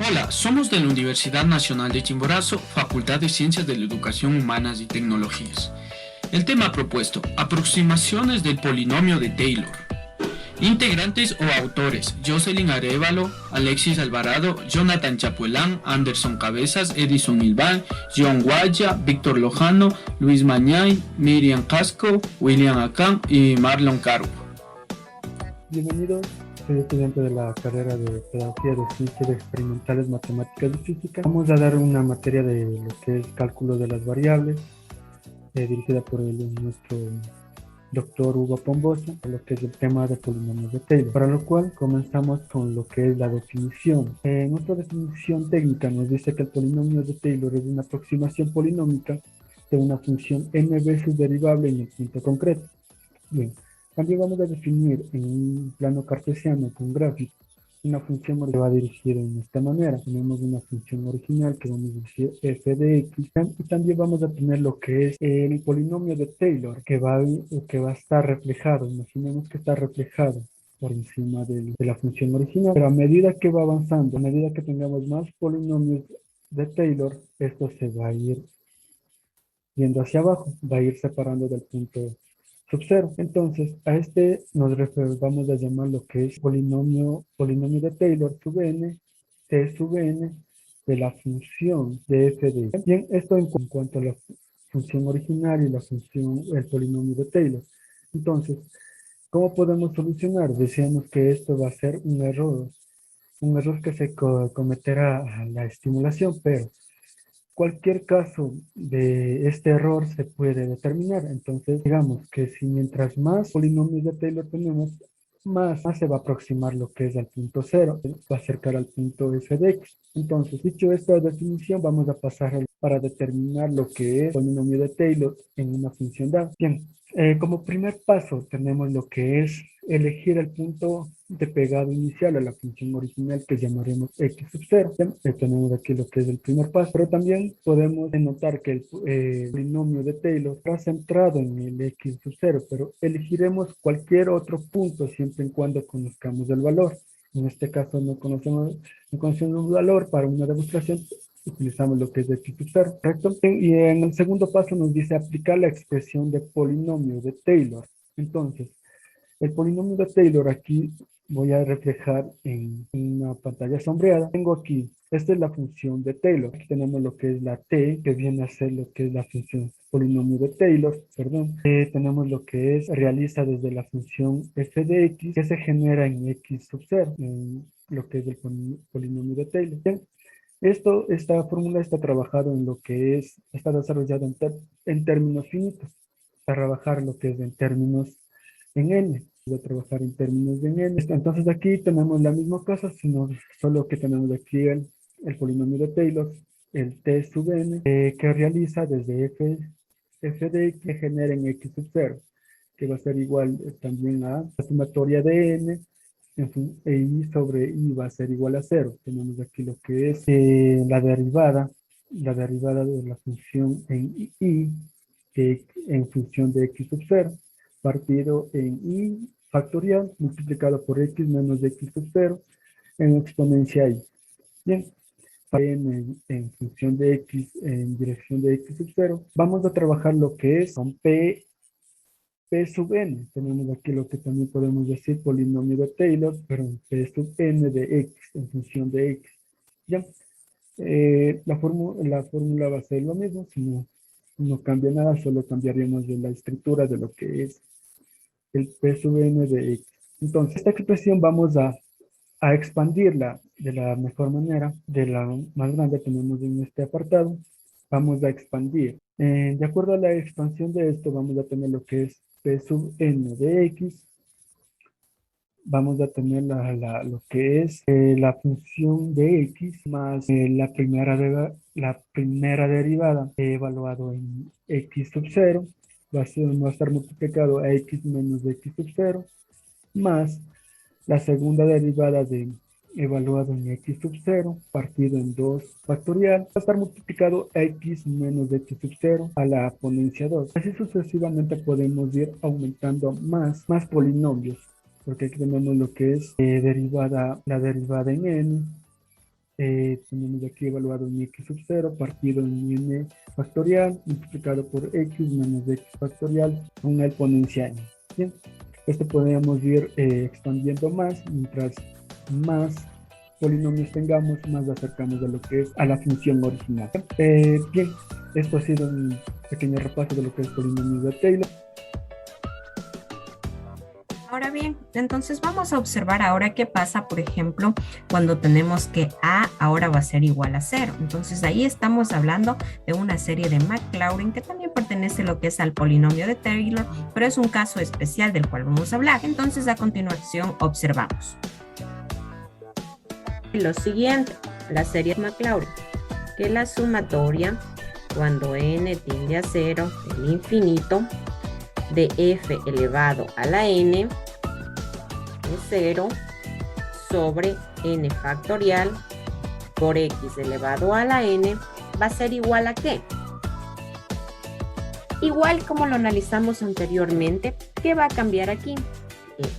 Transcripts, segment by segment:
Hola, somos de la Universidad Nacional de Chimborazo, Facultad de Ciencias de la Educación Humanas y Tecnologías. El tema propuesto, aproximaciones del polinomio de Taylor. Integrantes o autores, Jocelyn Arévalo, Alexis Alvarado, Jonathan Chapuelán, Anderson Cabezas, Edison Ilván, John Guaya, Víctor Lojano, Luis Mañay, Miriam Casco, William Acán y Marlon Caro. Bienvenidos, soy estudiante de la carrera de Pedagogía de Ciencias Experimentales, Matemáticas y Física. Vamos a dar una materia de lo que es cálculo de las variables, dirigida por nuestro doctor Hugo Pombosa, lo que es el tema de polinomios de Taylor, para lo cual comenzamos con lo que es la definición. Nuestra definición técnica nos dice que el polinomio de Taylor es una aproximación polinómica de una función n veces derivable en el punto concreto. Bien, también vamos a definir en un plano cartesiano con gráfico una función que va a dirigir en esta manera. Tenemos una función original que vamos a decir f de x, y también vamos a tener lo que es el polinomio de Taylor que va a estar reflejado. Imaginemos que está reflejado por encima de la función original, pero a medida que va avanzando, a medida que tengamos más polinomios de Taylor, esto se va a ir yendo hacia abajo, va a ir separando del punto sub cero. Entonces, a este vamos a llamar lo que es polinomio de Taylor sub n, t sub n, de la función de f de x. Bien, esto en cuanto a la función original y el polinomio de Taylor. Entonces, ¿cómo podemos solucionar? Decíamos que esto va a ser un error que se cometerá a la estimulación, pero cualquier caso de este error se puede determinar. Entonces, digamos que si mientras más polinomios de Taylor tenemos, más se va a aproximar lo que es al punto cero, va a acercar al punto f de x. Entonces, dicho esta definición, vamos a pasar para determinar lo que es polinomio de Taylor en una función dada. Bien, como primer paso tenemos lo que es elegir el punto de pegado inicial a la función original que llamaremos x sub 0. Tenemos aquí lo que es el primer paso, pero también podemos notar que el polinomio de Taylor está centrado en el x sub 0, pero elegiremos cualquier otro punto siempre y cuando conozcamos el valor. En este caso no conocemos un valor para una demostración, utilizamos lo que es x sub 0, ¿correcto? Y en el segundo paso nos dice aplicar la expresión de polinomio de Taylor. Entonces, el polinomio de Taylor aquí voy a reflejar en una pantalla sombreada. Tengo aquí, esta es la función de Taylor. Aquí tenemos lo que es la t, que viene a ser lo que es la función polinomio de Taylor, perdón. Tenemos lo que es, realiza desde la función f de x, que se genera en x sub 0, en lo que es el polinomio de Taylor. Bien. Esta fórmula está trabajado en lo que es, está desarrollado en términos finitos. Para trabajar lo que es en términos en n. Voy a trabajar en términos de n. Entonces aquí tenemos la misma cosa, sino solo que tenemos aquí el polinomio de Taylor, el t sub n, que realiza desde f de x que genera en x sub 0, que va a ser igual también a la sumatoria de n, y sobre y va a ser igual a 0. Tenemos aquí lo que es la derivada de la función en y, que en función de x sub 0, partido en y factorial multiplicado por x menos x sub 0 en exponencia y. Bien, en función de x en dirección de x sub 0, vamos a trabajar lo que es con p sub n. Tenemos aquí lo que también podemos decir polinomio de Taylor, pero p sub n de x en función de x. Ya, la fórmula va a ser lo mismo, si no cambia nada, solo cambiaríamos de la estructura de lo que es el p sub n de x. Entonces, esta expresión vamos a expandirla de la mejor manera, de la más grande tenemos en este apartado, vamos a expandir. De acuerdo a la expansión de esto, vamos a tener lo que es p sub n de x, vamos a tener lo que es la función de x más la primera derivada evaluado en x sub 0, va a estar multiplicado a x menos x sub 0, más la segunda derivada evaluado en x sub 0, partido en 2 factorial, va a estar multiplicado a x menos x sub 0 a la potencia 2. Así sucesivamente podemos ir aumentando más polinomios, porque aquí tenemos lo que es la derivada en n, Tenemos aquí evaluado mi x sub 0 partido en n factorial multiplicado por x menos x factorial con una exponencial. Bien, esto podríamos ir expandiendo más, mientras más polinomios tengamos, más acercamos a lo que es a la función original. Bien, esto ha sido un pequeño repaso de lo que es polinomios de Taylor. Ahora bien, entonces vamos a observar ahora qué pasa, por ejemplo, cuando tenemos que A ahora va a ser igual a 0. Entonces ahí estamos hablando de una serie de Maclaurin que también pertenece a lo que es al polinomio de Taylor, pero es un caso especial del cual vamos a hablar. Entonces a continuación observamos. Lo siguiente, la serie Maclaurin, que la sumatoria cuando n tiende a 0, el infinito, de f elevado a la n es 0 sobre n factorial por x elevado a la n va a ser igual a ¿qué? Igual como lo analizamos anteriormente, ¿qué va a cambiar aquí?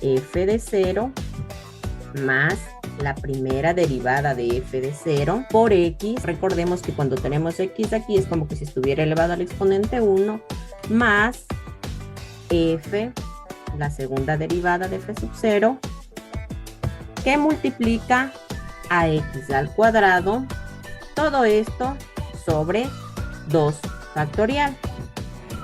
F de 0 más la primera derivada de f de 0 por x. Recordemos que cuando tenemos x aquí es como que si estuviera elevado al exponente 1 más f, la segunda derivada de f sub 0, que multiplica a x al cuadrado, todo esto sobre 2 factorial.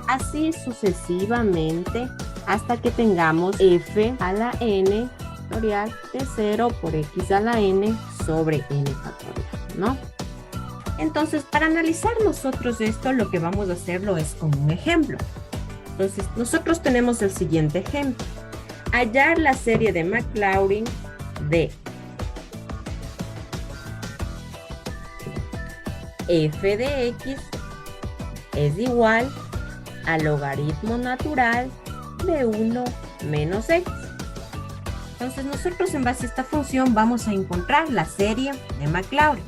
Así sucesivamente hasta que tengamos f a la n factorial de 0 por x a la n sobre n factorial, ¿no? Entonces, para analizar nosotros esto, lo que vamos a hacerlo es con un ejemplo. Entonces, nosotros tenemos el siguiente ejemplo. Hallar la serie de Maclaurin de f de x es igual al logaritmo natural de 1 menos x. Entonces, nosotros en base a esta función vamos a encontrar la serie de Maclaurin.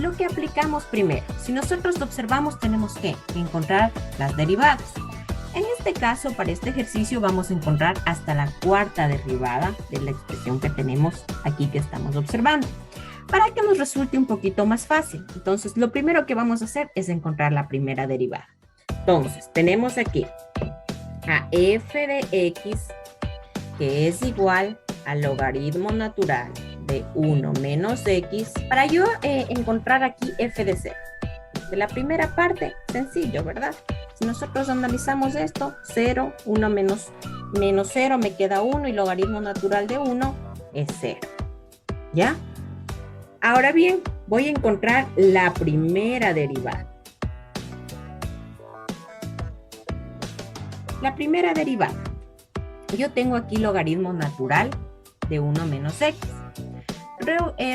Lo que aplicamos primero, si nosotros observamos, tenemos que encontrar las derivadas. En este caso, para este ejercicio vamos a encontrar hasta la cuarta derivada de la expresión que tenemos aquí que estamos observando, para que nos resulte un poquito más fácil. Entonces, lo primero que vamos a hacer es encontrar la primera derivada. Entonces, tenemos aquí a f de x, que es igual al logaritmo natural de 1 menos x, para yo encontrar aquí f de 0. De la primera parte, sencillo, ¿verdad? Si nosotros analizamos esto, 0, 1 menos 0, me queda 1 y logaritmo natural de 1 es 0. ¿Ya? Ahora bien, voy a encontrar la primera derivada. La primera derivada. Yo tengo aquí logaritmo natural de 1 menos x.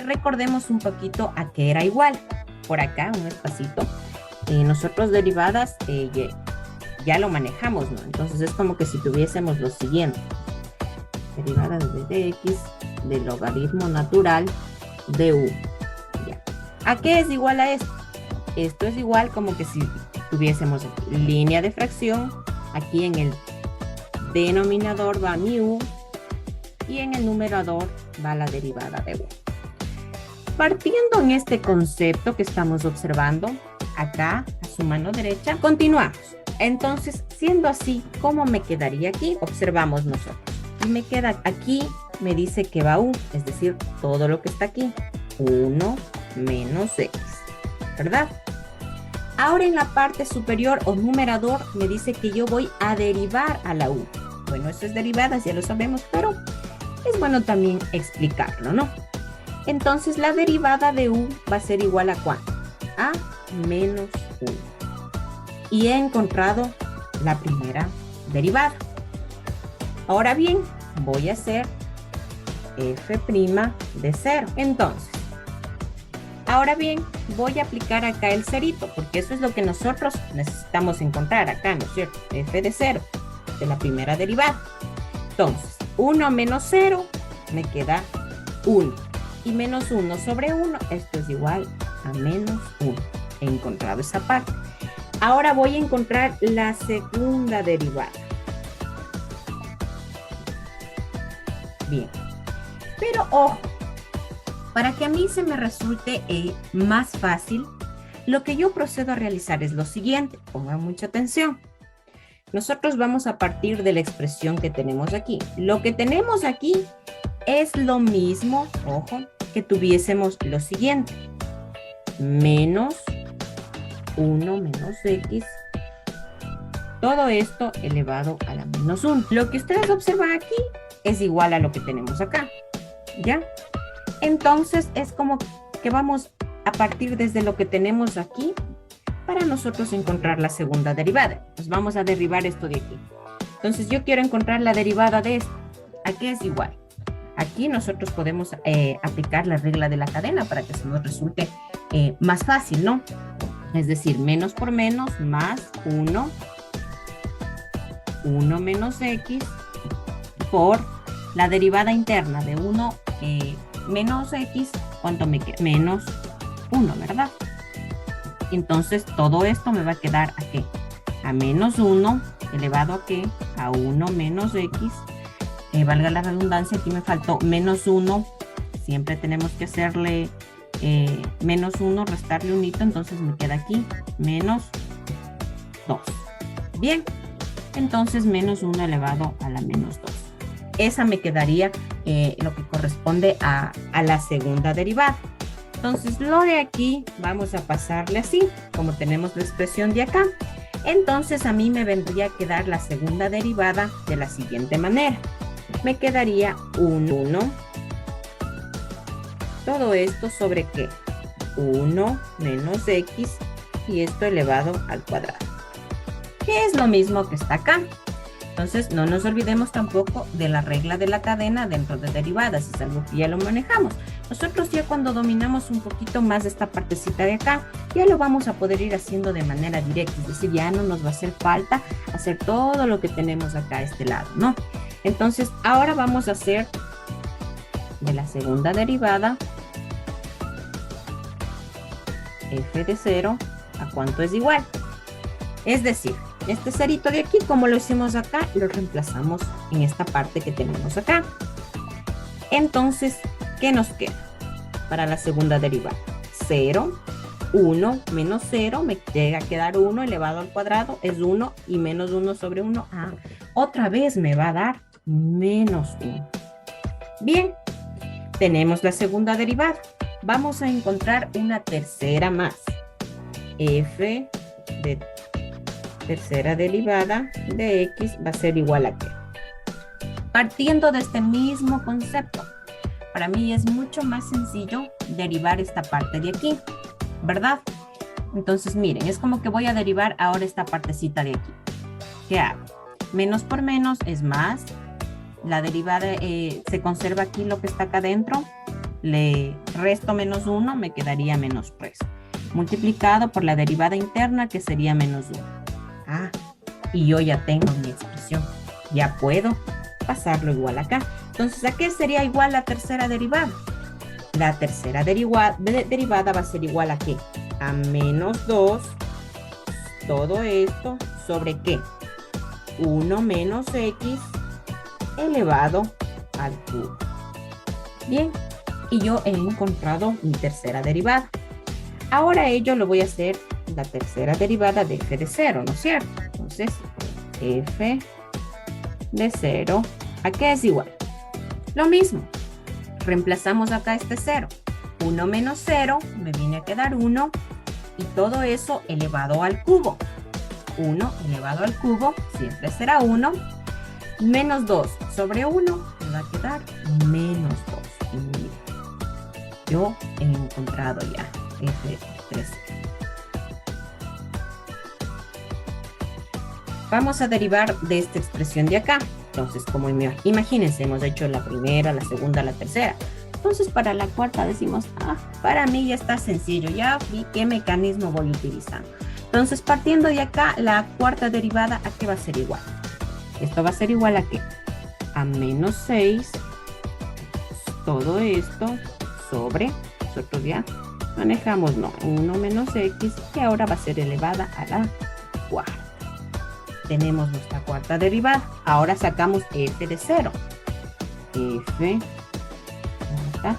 Recordemos un poquito a qué era igual. Por acá, un espacito. Nosotros derivadas ya lo manejamos, ¿no? Entonces es como que si tuviésemos lo siguiente. Derivada de x del logaritmo natural de 1. Ya. ¿A qué es igual a esto? Esto es igual como que si tuviésemos línea de fracción. Aquí en el denominador va mi u y en el numerador va la derivada de u. Partiendo en este concepto que estamos observando, acá a su mano derecha, continuamos. Entonces, siendo así, ¿cómo me quedaría aquí? Observamos nosotros. Y me queda aquí, me dice que va u, es decir, todo lo que está aquí. 1 menos x, ¿verdad? Ahora en la parte superior o numerador me dice que yo voy a derivar a la u. Bueno, eso es derivadas, ya lo sabemos, pero es bueno también explicarlo, ¿no? Entonces la derivada de u va a ser igual a ¿cuánto? A menos 1. Y he encontrado la primera derivada. Ahora bien, voy a hacer f' de 0. Entonces, ahora bien, voy a aplicar acá el cerito, porque eso es lo que nosotros necesitamos encontrar acá, ¿no es cierto? F de 0, de la primera derivada. Entonces, 1 menos 0, me queda 1. Y menos 1 sobre 1, esto es igual a menos 1. He encontrado esa parte. Ahora voy a encontrar la segunda derivada. Bien. Pero ojo, Para que a mí se me resulte más fácil, lo que yo procedo a realizar es lo siguiente. Pongan mucha atención. Nosotros vamos a partir de la expresión que tenemos aquí. Lo que tenemos aquí es lo mismo, ojo, que tuviésemos lo siguiente. Menos 1 menos x. Todo esto elevado a la menos 1. Lo que ustedes observan aquí es igual a lo que tenemos acá. ¿Ya? Entonces es como que vamos a partir desde lo que tenemos aquí para nosotros encontrar la segunda derivada. Pues vamos a derivar esto de aquí. Entonces yo quiero encontrar la derivada de esto. Aquí es igual. Aquí nosotros podemos aplicar la regla de la cadena para que se nos resulte más fácil, ¿no? Es decir, menos por menos más 1 menos x por la derivada interna de 1 menos x, ¿cuánto me queda? Menos 1, ¿verdad? Entonces todo esto me va a quedar ¿a qué? A menos 1 elevado ¿a qué? A 1 menos x. Valga la redundancia, aquí me faltó menos 1. Siempre tenemos que hacerle menos 1, restarle un hito, entonces me queda aquí menos 2. Bien, entonces menos 1 elevado a la menos 2. Esa me quedaría lo que corresponde a la segunda derivada. Entonces lo de aquí vamos a pasarle así, como tenemos la expresión de acá. Entonces a mí me vendría a quedar la segunda derivada de la siguiente manera. Me quedaría 1. Todo esto sobre ¿qué? 1 menos x y esto elevado al cuadrado. Que es lo mismo que está acá. Entonces no nos olvidemos tampoco de la regla de la cadena dentro de derivadas. Es algo que ya lo manejamos. Nosotros ya cuando dominamos un poquito más de esta partecita de acá, ya lo vamos a poder ir haciendo de manera directa. Es decir, ya no nos va a hacer falta hacer todo lo que tenemos acá a este lado, ¿no? Entonces ahora vamos a hacer de la segunda derivada f de 0 a cuánto es igual. Es decir, este cerito de aquí, como lo hicimos acá, lo reemplazamos en esta parte que tenemos acá. Entonces, ¿qué nos queda para la segunda derivada? 0, 1 menos 0, me llega a quedar 1 elevado al cuadrado, es 1 y menos 1 sobre 1. Otra vez me va a dar menos 1. Bien, tenemos la segunda derivada. Vamos a encontrar una tercera más. F de tercera derivada de x va a ser igual a ¿qué? Partiendo de este mismo concepto, para mí es mucho más sencillo derivar esta parte de aquí, ¿verdad? Entonces miren, es como que voy a derivar ahora esta partecita de aquí. ¿Qué hago? Menos por menos es más. La derivada se conserva aquí lo que está acá adentro. Le resto menos 1, me quedaría menos 3. Multiplicado por la derivada interna que sería menos 1. Y yo ya tengo mi expresión. Ya puedo pasarlo igual acá. Entonces, ¿a qué sería igual la tercera derivada? La tercera derivada va a ser igual a ¿qué? A menos 2. Todo esto sobre ¿qué? 1 menos x elevado al cubo. Bien, y yo he encontrado mi tercera derivada. Ahora ello lo voy a hacer la tercera derivada de f de 0, ¿no es cierto? Entonces, f de 0, ¿a qué es igual? Lo mismo, reemplazamos acá este 0. 1 menos 0, me viene a quedar 1, y todo eso elevado al cubo. 1 elevado al cubo siempre será 1, menos 2 sobre 1, me va a quedar menos 2. Y mira, yo he encontrado ya f de 0. Vamos a derivar de esta expresión de acá. Entonces, como imagínense, hemos hecho la primera, la segunda, la tercera. Entonces, para la cuarta decimos, para mí ya está sencillo, ya vi qué mecanismo voy utilizando. Entonces, partiendo de acá, la cuarta derivada, ¿a qué va a ser igual? Esto va a ser igual a ¿qué? A menos 6, todo esto sobre, nosotros ya manejamos, 1 menos x, que ahora va a ser elevada a la cuarta. Tenemos nuestra cuarta derivada. Ahora sacamos f de 0. F, cuarta